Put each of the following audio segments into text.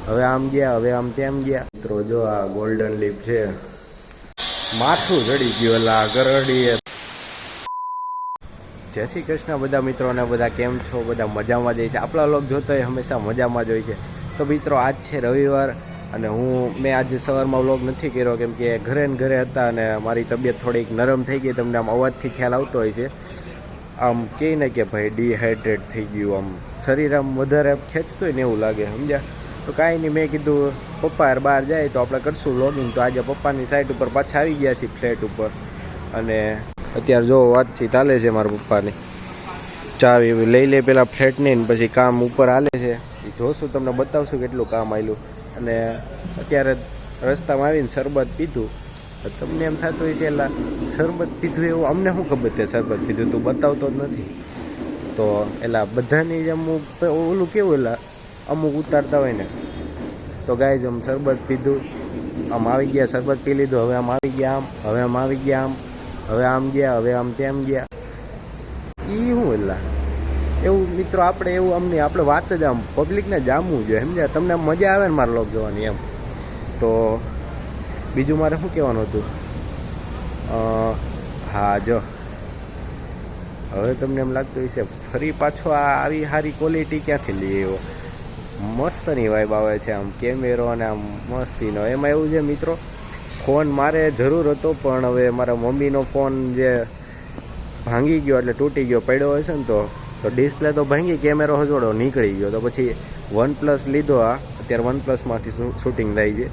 હવે આમ ગયા, હવે આમ તેમ ગયા. મિત્રો જો આ ગોલ્ડન લીફ છે, માથું ચડી ગયું એલા ગરડીએ. જય શ્રી કૃષ્ણ બધા મિત્રોને. બધા કેમ છો? બધા મજામાં જ છે. આપણા લોક જોતો હોય હંમેશા મજામાં જ હોય છે. તો મિત્રો આજ છે રવિવાર અને મેં આજે સવારમાં વ્લોગ નથી કર્યો કેમ કે ઘરે ને ઘરે હતા અને મારી તબિયત થોડીક નરમ થઈ ગઈ. તમને આમ અવાજથી ખ્યાલ આવતો હોય છે. આમ કહે ને કે ભાઈ ડિહાઇડ્રેટ થઈ ગયું, આમ શરીર આમ વધારે ખેંચતું હોય ને એવું લાગે, સમજ્યા? તો કાંઈ નહીં, મેં કીધું પપ્પા યાર બહાર જાય તો આપણે કરશું વ્લોગિંગ. તો આજે પપ્પાની સાઈડ ઉપર પાછા આવી ગયા છીએ ફ્લેટ ઉપર. અને અત્યારે જો વાતચીત હાલે છે મારા પપ્પાની. ચાવી લઈ લે પેલા ફ્લેટની ને પછી કામ ઉપર હાલે છે. એ જોશું, તમને બતાવશું કેટલું કામ આવેલું. અને અત્યારે રસ્તામાં આવીને શરબત પીધું. તમને એમ થતું હોય છે એલા શરબત પીધું એવું, અમને શું ખબર છે શરબત પીધું, તું બતાવતો જ નથી. તો એલા બધાની જેમ ઓલું કેવું એલા અમુક ઉતારતા હોય ને. તો ગાય આમ શરબત પીધું, આમ આવી ગયા, શરબત પી લીધું, હવે આમ આવી ગયા, આમ હવે આમ આવી ગયા, આમ હવે આમ ગયા, હવે આમ તેમ ગયા. એ શું એલા એવું મિત્રો, આપણે એવું અમને આપણે વાત જ આમ પબ્લિકને જામવું જોઈએ, સમજ્યા? તમને મજા આવે ને મારા લોક જોવાની એમ. તો બીજું મારે શું કહેવાનું હતું? હા જો હવે તમને એમ લાગતું હશે ફરી પાછો આવી સારી ક્વોલિટી ક્યાંથી લઈ આવ્યો. મસ્તની વાઇબ આવે છે, આમ કેમેરો અને આમ મસ્તીનો. એમાં એવું છે મિત્રો, ફોન મારે જરૂર હતો પણ હવે મારા મમ્મીનો ફોન જે ભાંગી ગયો એટલે તૂટી ગયો, પડ્યો હશે ને તો ડિસ્પ્લે તો ભાંગી, કેમેરો હજોડો નીકળી ગયો. તો પછી OnePlus લીધો. અત્યારે OnePlusમાંથી શૂટિંગ થાય છે.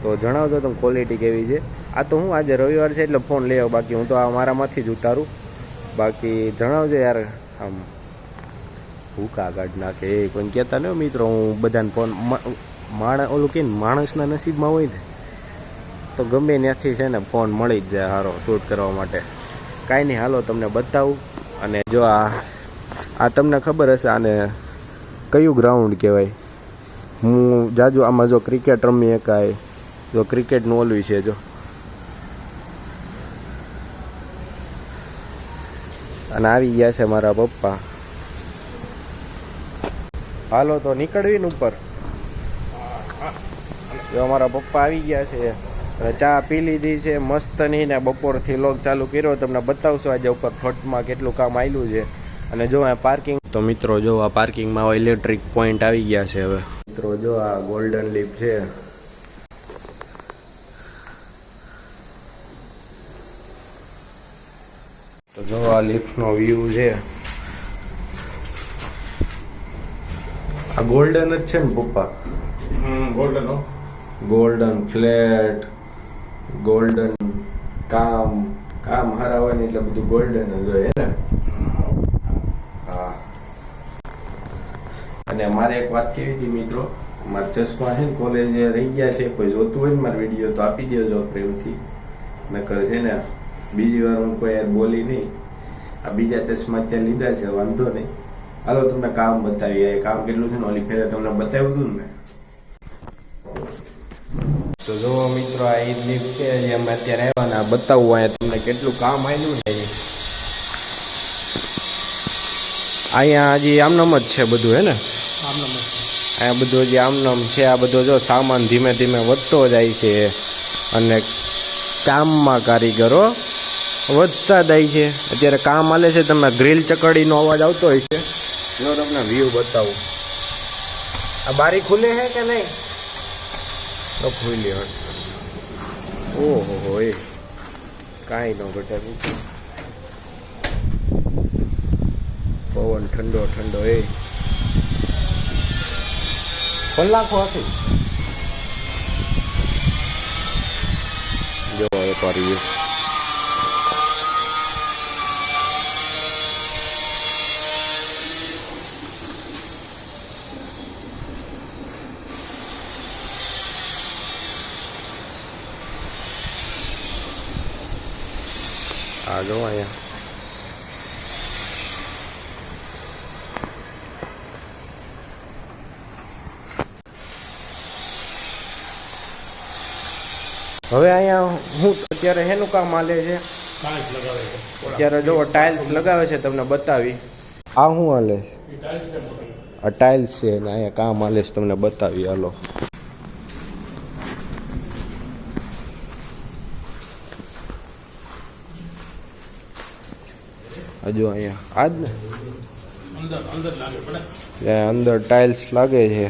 તો જણાવજો તમે ક્વોલિટી કેવી છે. આ તો હું આજે રવિવાર છે એટલે ફોન લઈ આવું, બાકી હું તો આ મારામાંથી જ ઉતારું. બાકી જણાવજો યાર, આમ ભૂકા કાઢ નાખે એ કોઈને કહેતા નહીં મિત્રો. હું બધાને ફોન ઓલું કે માણસના નસીબમાં હોય ને તો ગમે ત્યાંથી છે ને ફોન મળી જ જાય સારો શૂટ કરવા માટે. કાંઈ નહીં, હાલો તમને બતાવું. અને જો આ તમને ખબર હશે આને કયું ગ્રાઉન્ડ કહેવાય. હું જાજુ આમાં જો ક્રિકેટ રમી એકાય, જો ક્રિકેટનું ઓલું છે જો. અને આવી ગયા છે મારા પપ્પા. હાલો તો નીકળવી ને ઉપર. જો અમારા પપ્પા આવી ગયા છે. ચા પી લીધી છે મસ્તની ને બપોરથી વ્લોગ ચાલુ કર્યો. તમને બતાવશો આજે ઉપર ફ્લોટમાં કેટલું કામ આવેલું છે. અને જો આ પાર્કિંગ, તો મિત્રો જો આ પાર્કિંગમાં ઇલેક્ટ્રિક પોઈન્ટ આવી ગયા છે. હવે મિત્રો જો આ ગોલ્ડન લીફ છે. તો જો આ લીફનો વ્યૂ છે. આ ગોલ્ડન જ છે ને પપ્પા? ગોલ્ડન ગોલ્ડન ફ્લેટ, ગોલ્ડન કામ હારા હોય ને એટલે બધું ગોલ્ડન જ હોય ને. હા. અને મારે એક વાત કેવી હતી મિત્રો, મારા ચશ્મા છે ને કોલેજે રહી ગયા છે. કોઈ જોતું હોય ને મારો વિડીયો તો આપી દેજો પ્રેમથી. નકર છે ને બીજી વાર હું કોઈ યાર બોલી નહીં. આ બીજા ચશ્મા અત્યારે લીધા છે, વાંધો નહીં. હાલો તમને કામ બતાવીએ. કામ કેટલું છે ને ઓલી ફેરે તમને બતાવ્યું હતું ને મેં. તો જો મિત્રો આ ઈદ લીફ છે જે અમે અત્યારે આવ્યા ને બતાવવું અહીંયા તમને કેટલું કામ આવ્યું ને. અહીંયા હજી આમનામ જ છે બધું, હે ને? અહીંયા બધું હજી આમનામ છે. આ બધો જો સામાન ધીમે ધીમે વધતો જાય છે અને કામમાં કારીગરો વધતા જાય છે. અત્યારે કામ હાલે છે. તમે ગ્રીલ ચકડીનો અવાજ આવતો હોય છે. જો તમને વ્યૂ બતાવું. આ બારી ખુલે છે કે નહીં? તો ખુલ્લી હોય. ઓહો એ કાંઈ ન ઘટે. પવન ઠંડો ઠંડો એ કલાકો હતી. જો એક વાર વ્યૂ. આ જો અહીંયા હવે અહીંયા હું અત્યારે શેનું કામ હાલે છે? અત્યારે જો ટાઇલ્સ લગાવે છે. તમને બતાવી આ શું હાલે? આ ટાઇલ્સ છે ને અહીંયા કામ હાલે છે. તમને બતાવી. હાલો હજુ અહીંયા આજ ને અંદર ટાઇલ્સ લાગે છે.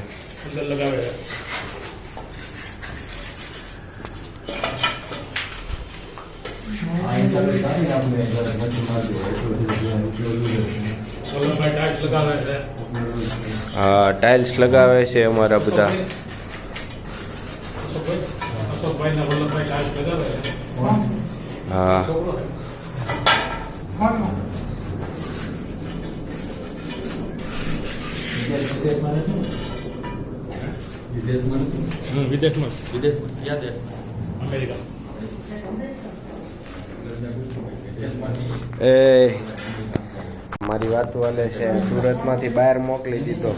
હા ટાઇલ્સ લગાવે છે અમારા બધા. હા એ મારી વાત વાલે છે સુરતમાંથી બહાર મોકલી દીધો.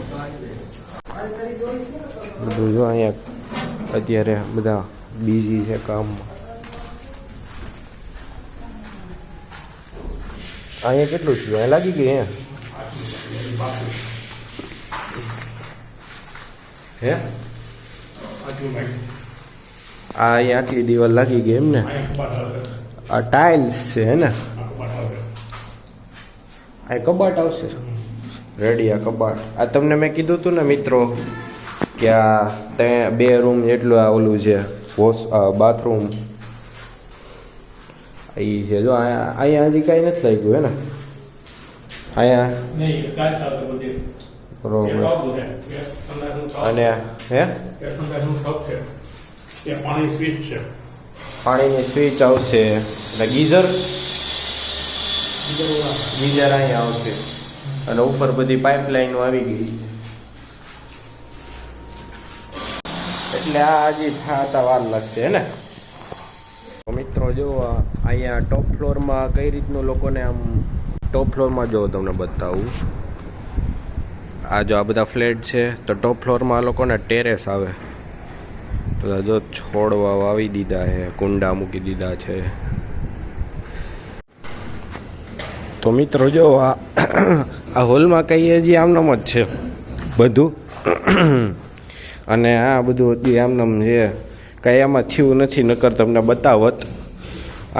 બધું જો અહીંયા અત્યારે બધા બિઝી છે કામમાં. અહીંયા કેટલું થયું? અહીંયા લાગી ગઈ હે અહીંયા આટલી દિવાલ લાગી ગઈ એમ ને? આ ટાઇલ્સ છે હે ને? આ કબાટ આવશે રેડી. આ કબાટ આ તમને મેં કીધું હતું ને મિત્રો કે આ 2 રૂમ જેટલું આ ઓલું છે બાથરૂમ એ છે. જો અહીંયા હજી કાંઈ નથી લાગ્યું હે ને? અહીંયા બરોબર. અને હે પાણીની સ્વિચ આવશે એટલે ગીઝર અહીંયા આવશે અને ઉપર બધી પાઇપલાઇનો આવી ગઈ એટલે આ હજી થતા વાર લાગશે હે ને? મિત્રો જો અહીંયા ટોપ ફ્લોરમાં કઈ રીતનું લોકોને આમ ટોપ ફ્લોરમાં જો તમને બતાવું. આ જો આ બધા ફ્લેટ છે તો ટોપ ફ્લોરમાં આ લોકોને ટેરેસ આવે. જો છોડવા વાવી દીધા છે, કુંડા મૂકી દીધા છે. તો મિત્રો જો આ હોલમાં કહીએ હજી આમનામ જ છે બધું અને આ બધું હજી આમનામ છે, કાંઈ એમાં થયું નથી. નકર તમને બતાવત.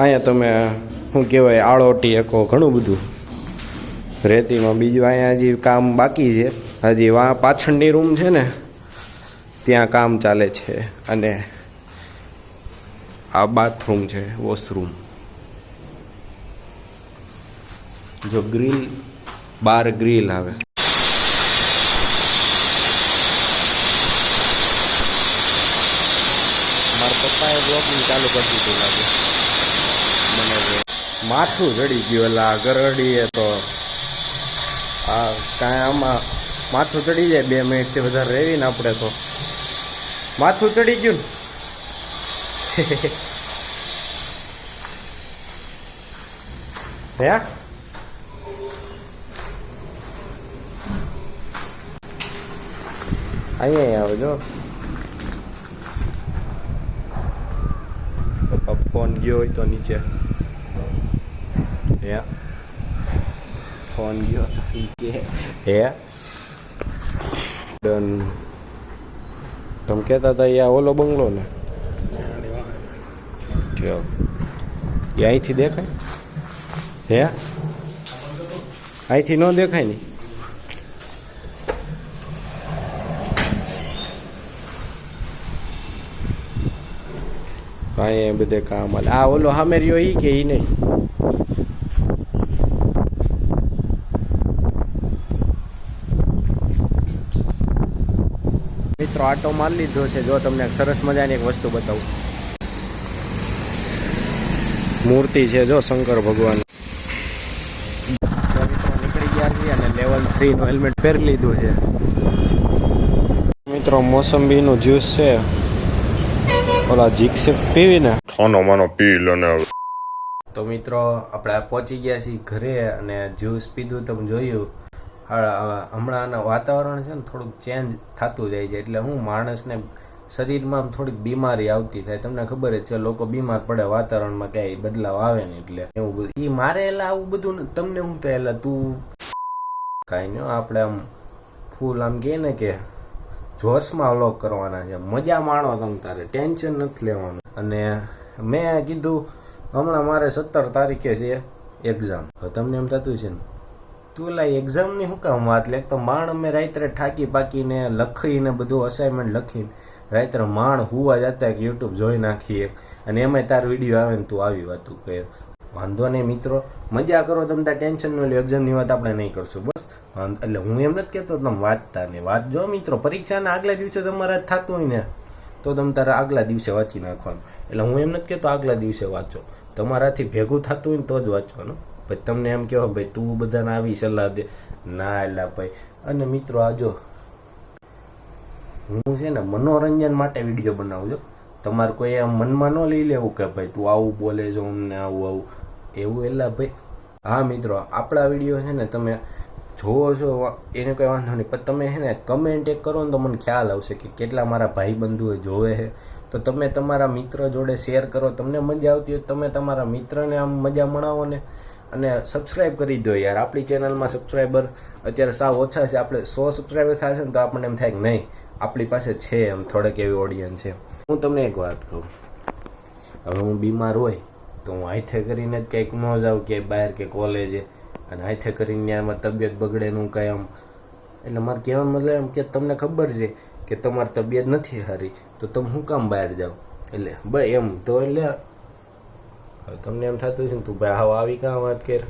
અહીંયા તમે શું કહેવાય આળોટી શકો ઘણું બધું રેતીમાં. બીજું અહીંયા હજી કામ બાકી છે. હજી પાછળની રૂમ છે ને ત્યાં કામ ચાલે છે. અને આ બાથરૂમ છે, વોશરૂમ. જો ગ્રીલ બાર ગ્રીલ આવે. મારા પપ્પાએ બ્લોગિંગ ચાલુ કરી દીધું લાગે મને. માથું ચડી ગયું એટલે ગરડીએ તો આ કાંઈ આમાં માથું ચડી જાય 2 મિનિટથી વધારે રહેવી ને આપણે તો માથું ચડી ગયું ને હે. અહીંયા આવજો. પપ્પા ફોન ગયો હોય તો નીચે હે ફોન ગયો તો નીચે હે ડન. તમે કહેતા હતા અહીંયા ઓલો બંગલો ને એ અહીંથી દેખાય હે? અહીંથી ન દેખાય ને? અહીંયા બધે કામ હાલે. આ ઓલો સામે રહ્યો ઈ કે ઈ નહીં? મિત્રો આટો મારી લીધો છે. જો તમને સરસ મજાની એક વસ્તુ બતાવું. મૂર્તિ છે જો શંકર ભગવાન. મિત્રો નીકળી ગયા છીએ અને લેવલ 3 નું હેલ્મેટ પહેરી લીધું છે. મિત્રો મોસંબીનું જ્યુસ છે. ઓલા જીક્સ પીવીને ખાનો માનો પી લો ને. તો મિત્રો આપણે પહોંચી ગયા છીએ ઘરે અને જ્યુસ પીધું તમે જોયું. હમણાં વાતાવરણ છે ને થોડુંક ચેન્જ થતું જાય છે એટલે હું માણસને શરીરમાં થોડીક બીમારી આવતી થાય. તમને ખબર જ છે લોકો બીમાર પડે વાતાવરણમાં ક્યાંય બદલાવ આવે ને એટલે એવું બધું. એ મારે એટલે આવું બધું તમને હું થાય એટલે તું કાંઈ નહીં. આપણે આમ ફૂલ આમ કહે ને કે જોશમાં વ્લોગ કરવાના છે. મજા માણો તમે તારે, ટેન્શન નથી લેવાનું. અને મેં કીધું હમણાં મારે 17 તારીખે છે એક્ઝામ. હવે તમને એમ થતું છે ને તું લા એક્ઝામની શું કામ વાત લે? તો માણ અમે રાત્રે ઠાકી પાકીને લખીને બધું અસાઇનમેન્ટ લખીને રાત્રે માણ હુવા જતા કે યુટ્યુબ જોઈ નાખીએ અને એમાંય તાર વિડીયો આવે ને તું આવી વાતું કહે. વાંધો નહીં મિત્રો, મજા કરો તમે, તાર ટેન્શન ન લે. એક્ઝામની વાત આપણે નહીં કરશું બસ. એટલે હું એમ નથી કહેતો તમે વાંચતા ને વાત જો મિત્રો, પરીક્ષાના આગલા દિવસે તમારે થતું હોય ને તો તમે તારા આગલા દિવસે વાંચી નાખવાનું. એટલે હું એમ નથી કહેતો આગલા દિવસે વાંચો, તમારાથી ભેગું થતું હોય ને તો જ વાંચવાનું. પછી તમને એમ કહો ભાઈ તું બધાને આવી સલાહ દે, ના એટલે ભાઈ. અને મિત્રો આ જો હું છે ને મનોરંજન માટે વિડીયો બનાવું છું. તમારે કોઈ એમ મનમાં ન લઈ લેવું કે ભાઈ તું આવું બોલે છો અમને આવું એવું. એટલે ભાઈ હા મિત્રો, આપણા વિડીયો છે ને તમે જોવો છો એને કંઈ વાંધો નહીં, પણ તમે છે ને કમેન્ટ એક કરો ને તો મને ખ્યાલ આવશે કે કેટલા મારા ભાઈ બંધુઓ જોવે છે. તો તમે તમારા મિત્ર જોડે શેર કરો, તમને મજા આવતી હોય તમે તમારા મિત્રને આમ મજા મણાવો ને. અને સબસ્ક્રાઈબ કરી દો યાર. આપણી ચેનલમાં સબસ્ક્રાઈબર અત્યારે સાવ ઓછા છે. આપણે 100 સબસ્ક્રાઈબર થશે ને તો આપણને એમ થાય કે નહીં આપણી પાસે છે એમ થોડેક એવી ઓડિયન્સ છે. હું તમને એક વાત કહું, હવે હું બીમાર હોય તો હું હાથે કરીને જ કંઈક ન જાઉં કે બહાર કે કોલેજે અને હાથે કરીને એમાં તબિયત બગડેનું કંઈ આમ. એટલે મારે કહેવાનો મતલબ એમ કે તમને ખબર છે કે તમારી તબિયત નથી સારી તો તમે શું કામ બહાર જાઓ? એટલે ભાઈ એમ તો એટલે તમને એમ થતું છે ને તું ભાઈ હાવ આવી કાં વાત કર.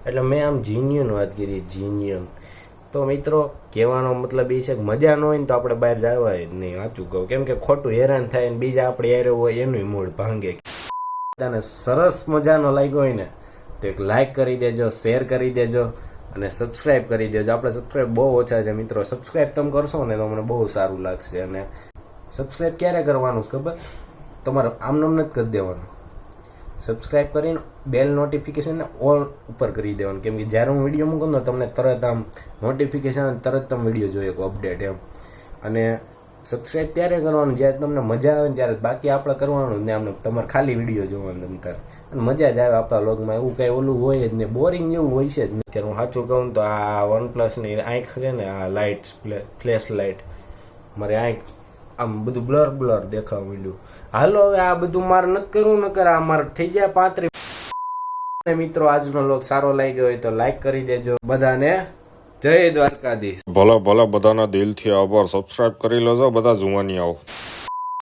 એટલે મેં આમ જીન્યુન વાત કરી, જીન્યુન. તો મિત્રો કહેવાનો મતલબ એ છે કે મજા ન હોય ને તો આપણે બહાર જવાય જ નહીં, સાચું કહું. કેમ કે ખોટું હેરાન થાય ને બીજા આપણે યારે હોય એનું મૂડ ભાંગે. તને સરસ મજાનો લાગ્યો હોય ને તો એક લાઈક કરી દેજો, શેર કરી દેજો અને સબસ્ક્રાઈબ કરી દેજો. આપણે સબસ્ક્રાઈબ બહુ ઓછા છે મિત્રો, સબસ્ક્રાઈબ તમે કરશો ને તો મને બહુ સારું લાગશે. અને સબસ્ક્રાઈબ ક્યારે કરવાનું છે ખબર? તમારે આમ નામ નથી કરી દેવાનું. સબસ્ક્રાઈબ કરીને બેલ નોટિફિકેશનને ઓલ ઉપર કરી દેવાનું, કેમ કે જ્યારે હું વિડીયો મૂકું તો તમને તરત આમ નોટિફિકેશન તરત તમે વિડીયો જોઈએ અપડેટ એમ. અને સબસ્ક્રાઈબ ત્યારે કરવાનું જ્યારે તમને મજા આવે ને ત્યારે, બાકી આપણે કરવાનું ને આમને તમારે ખાલી વિડીયો જોવાનું તમતાર અને મજા જ આવે આપણા લોગમાં. એવું કંઈ ઓલું હોય જ નહીં, બોરિંગ જેવું હોય છે જ નહીં. ત્યારે હું સાચું કહું તો આ OnePlusની આંખ છે ને, આ લાઇટ ફ્લેશ લાઇટ, મારી આંખ આમ બધું બ્લર બ્લર દેખાવા માંડ્યું. હાલો હવે આ બધું મારે નથી કરવું, ન કરે આ મારે થઈ ગયા 35. મિત્રો આજનો લોગ સારો લાગ્યો હોય તો લાઈક કરી દેજો. બધાને જય દ્વારકાધીશ. ભલે ભલે, બધાના દિલથી આભાર. સબસ્ક્રાઇબ કરી લેજો બધા જુવાની આવો.